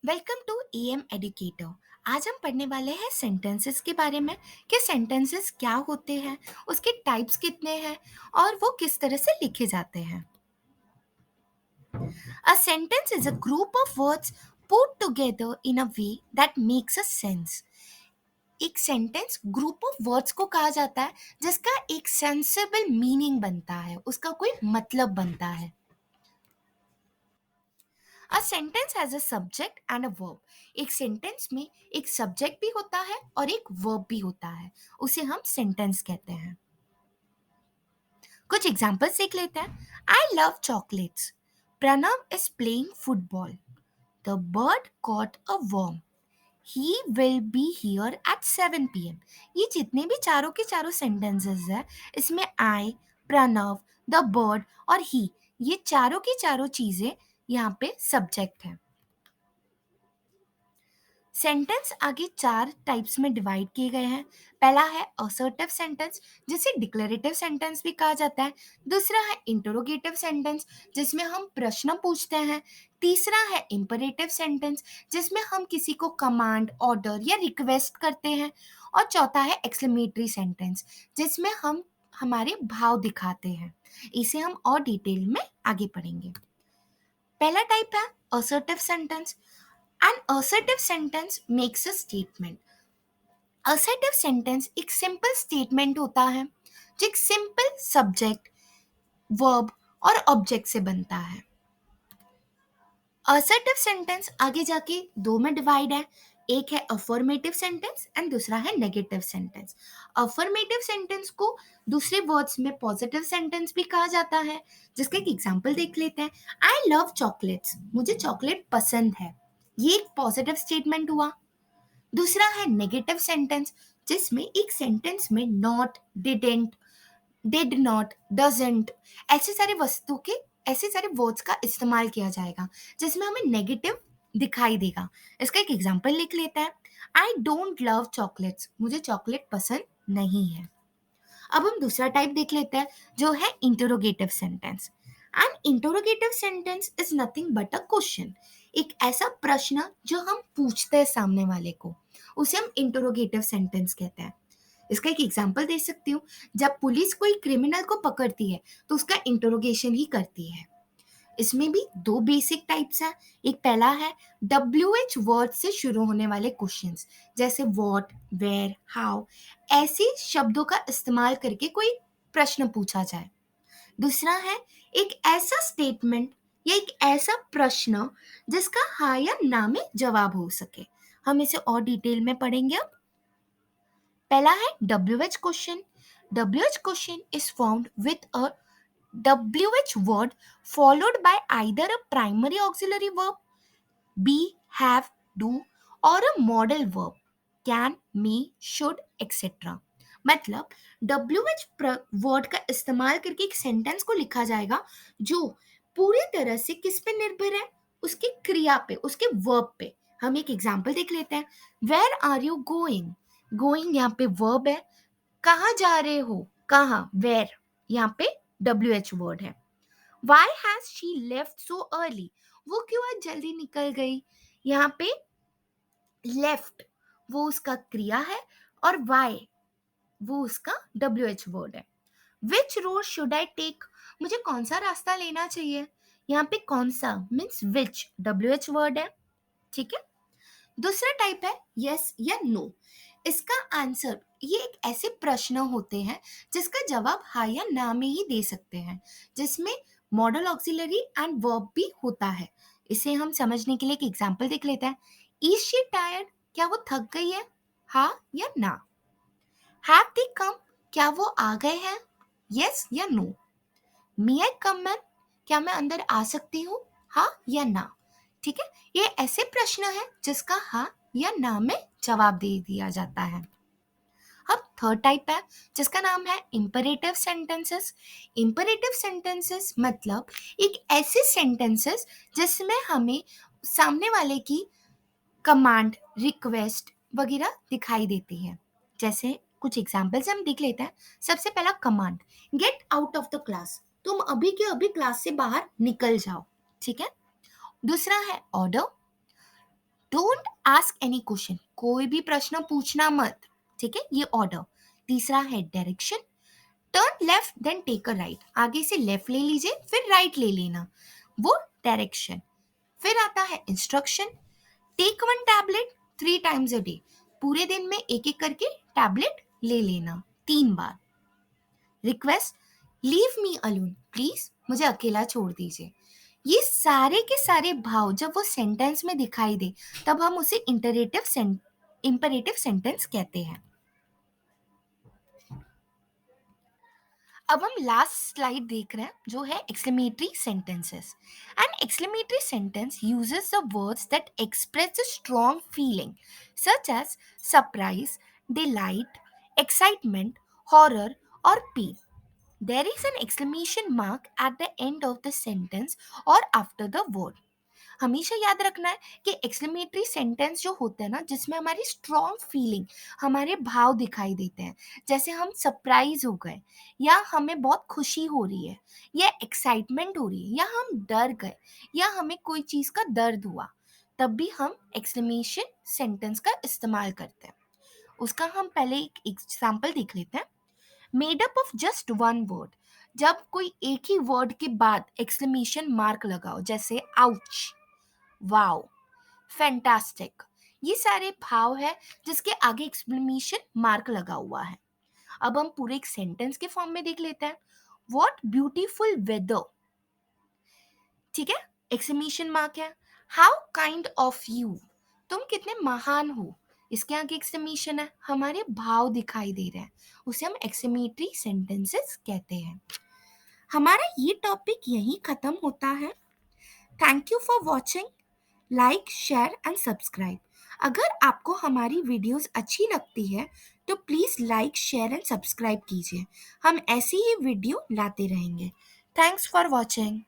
Welcome to EM educator. आज हम पढ़ने वाले हैं सेंटेंसेस के बारे में कि सेंटेंसेस क्या होते हैं, उसके टाइप्स कितने हैं और वो किस तरह से लिखे जाते हैं। A sentence is a group of words put together in a way that makes a sense. एक सेंटेंस ग्रुप ऑफ वर्ड्स को कहा जाता है जिसका एक सेंसेबल मीनिंग बनता है, उसका कोई मतलब बनता है। A sentence has a subject and a verb. एक सेंटेंस में एक सब्जेक्ट भी होता है और एक वर्ब भी होता है, उसे हम सेंटेंस कहते हैं। कुछ एग्जांपल्स देख लेते हैं। I love chocolates. Pranav is playing football. The bird caught a worm. He will be here at 7 p.m. ये जितने भी चारों के चारों सेंटेंसेस है, इसमें आई, प्रणव, द बर्ड और ही, ये चारों की चारों चीजें यहाँ पे सब्जेक्ट है। सेंटेंस आगे चार टाइप्स में डिवाइड किए गए हैं। पहला है असर्टिव सेंटेंस, जिसे डिक्लेरेटिव सेंटेंस भी कहा जाता है। दूसरा है इंटरोगेटिव सेंटेंस, जिसमें हम प्रश्न पूछते हैं। तीसरा है इंपरेटिव सेंटेंस, जिसमें हम किसी को कमांड, ऑर्डर या रिक्वेस्ट करते हैं। और चौथा है एक्सक्लेमेटरी सेंटेंस, जिसमें हम हमारे भाव दिखाते हैं। इसे हम और डिटेल में आगे पढ़ेंगे। पहला टाइप है assertive sentence. An assertive sentence makes a statement. Assertive sentence एक सिंपल स्टेटमेंट होता है जो एक सिंपल सब्जेक्ट, वर्ब और ऑब्जेक्ट से बनता है। असर्टिव सेंटेंस आगे जाके दो में डिवाइड है। एक है अफर्मेटिव सेंटेंस एंड दूसरा है नेगेटिव सेंटेंस। अफर्मेटिव सेंटेंस को दूसरे वर्ड्स में पॉजिटिव सेंटेंस भी कहा जाता है, जिसका एक एग्जांपल देख लेते हैं। I love chocolates. मुझे चॉकलेट पसंद है। ये एक पॉजिटिव स्टेटमेंट हुआ। दूसरा है नेगेटिव सेंटेंस, जिसमें एक सेंटेंस में not, didn't, did not, doesn't, ऐसे सारे वस्तु के, ऐसे सारे वर्ड्स का इस्तेमाल किया जाएगा जिसमें हमें नेगेटिव दिखाई देगा। इसका एक एग्जांपल लिख लेते हैं। I don't love chocolates. मुझे चॉकलेट पसंद नहीं है। अब हम दूसरा टाइप देख लेते हैं, जो है interrogative sentence. An interrogative sentence is nothing but a question. एक ऐसा प्रश्न जो हम पूछते हैं सामने वाले को, उसे हम इंटरोगेटिव सेंटेंस कहते हैं। इसका एक एग्जांपल दे सकती हूँ। जब पुलिस कोई क्रिमिनल को पकड़ती है तो उसका इंटरोगेशन ही करती है। इसमें भी दो बेसिक टाइप्स हैं। एक पहला है WH वर्ड से शुरू होने वाले क्वेश्चंस, जैसे व्हाट, वेयर, हाउ, ऐसे शब्दों का इस्तेमाल करके कोई प्रश्न पूछा जाए। दूसरा है एक ऐसा स्टेटमेंट या एक ऐसा प्रश्न जिसका हाँ या ना में जवाब हो सके। हम इसे और डिटेल में पढ़ेंगे अब। पहला है WH question. WH question is formed with a WH word followed by either a primary auxiliary verb, be, have, do, or a modal verb, can, may, should, etc. मतलब WH वर्ड का इस्तेमाल करके एक सेंटेंस को लिखा जाएगा जो पूरी तरह से किस पे निर्भर है, उसकी क्रिया पे, उसके वर्ब पे। हम एक एग्जांपल देख लेते हैं। Where are you going. Going यहाँ पे वर्ब है। कहाँ जा रहे हो, कहाँ, वेयर, यहाँ पे WH वर्ड है। Why has she left so early? वो क्यों आज जल्दी निकल गई। यहाँ पे लेफ्ट वो उसका क्रिया है और why वो उसका WH वर्ड है। Which road should I take? मुझे कौन सा रास्ता लेना चाहिए। यहाँ पे कौन सा मीन्स which WH वर्ड है। ठीक है। दूसरा टाइप है यस या नो। इसका आंसर, ये एक ऐसे प्रश्न होते हैं जिसका जवाब हाँ या ना में ही दे सकते हैं, जिसमें मॉडल ऑक्सिलरी एंड वर्ब भी होता है। इसे हम समझने के लिए एक एग्जांपल देख लेते हैं। Is she tired. क्या वो थक गई है, हाँ या ना। हैव दे कम। क्या वो आ गए हैं, यस या नो। मे आई कम इन। क्या मैं अंदर आ सकती हूँ, हाँ या ना। ठीक है। ये ऐसे प्रश्न है जिसका हाँ या ना में जवाब दे दिया जाता है। अब थर्ड टाइप है जिसका नाम है इंपरेटिव सेंटेंसेस। इंपरेटिव सेंटेंसेस मतलब एक ऐसे सेंटेंसेस जिसमें हमें सामने वाले की कमांड, रिक्वेस्ट वगैरह दिखाई देती है। जैसे कुछ एग्जांपल्स हम देख लेते हैं। सबसे पहला command, get out of the class. तुम अभी के अभी क्लास से बाहर निकल जाओ। ठीक है। दूसरा है order, don't ask any question, कोई भी प्रश्न पूछना मत, ठीक है, ये ऑर्डर। तीसरा है direction, turn left then take a right, आगे से लेफ्ट ले लीजिए फिर राइट ले लेना, वो डायरेक्शन। फिर आता है instruction, take one tablet 3 times a day, पूरे दिन में एक एक करके टैबलेट ले लेना 3 बार। Request, leave me alone, please मुझे अकेला छोड़ दीजिए। ये सारे के सारे भाव जब वो सेंटेंस में दिखाई दे तब हम उसे इंपरेटिव सेंटेंस कहते हैं। अब हम लास्ट स्लाइड देख रहे हैं जो है exclamatory sentences. An exclamatory sentence uses the words that express a strong feeling such as surprise, delight, excitement, horror और peace. There is an exclamation mark at the end of the sentence or after the word. हमेशा याद रखना है कि exclamatory sentence जो होते हैं ना, जिसमें हमारी स्ट्रॉन्ग फीलिंग, हमारे भाव दिखाई देते हैं, जैसे हम सरप्राइज हो गए, या हमें बहुत खुशी हो रही है, या एक्साइटमेंट हो रही है, या हम डर गए, या हमें कोई चीज़ का दर्द हुआ, तब भी हम एक्सक्लेमेशन सेंटेंस का इस्तेमाल करते हैं। उसका हम पहले एक एग्जाम्पल देख लेते हैं। Made up of just one word, जब कोई एक ही वर्ड के बाद एक्सक्लेमेशन मार्क लगाओ, जैसे आउच, वाओ, फैंटास्टिक, ये सारे भाव है जिसके आगे एक्सक्लेमेशन मार्क लगा हुआ है। अब हम पूरे एक सेंटेंस के फॉर्म में देख लेते हैं। व्हाट ब्यूटीफुल वेदर, ठीक है, एक्सक्लेमेशन मार्क है। हाउ काइंड ऑफ यू, तुम कितने महान हो, इसके आगे एक्सक्लेमेशन है, हमारे भाव दिखाई दे रहे हैं, उसे हम एक्सक्लेमेटरी सेंटेंसेस कहते हैं। हमारा ये टॉपिक यहीं खत्म होता है। Thank you for watching, like, share and subscribe. अगर आपको हमारी वीडियोस अच्छी लगती है तो please like, share and subscribe कीजिए। हम ऐसी ही वीडियो लाते रहेंगे। Thanks for watching.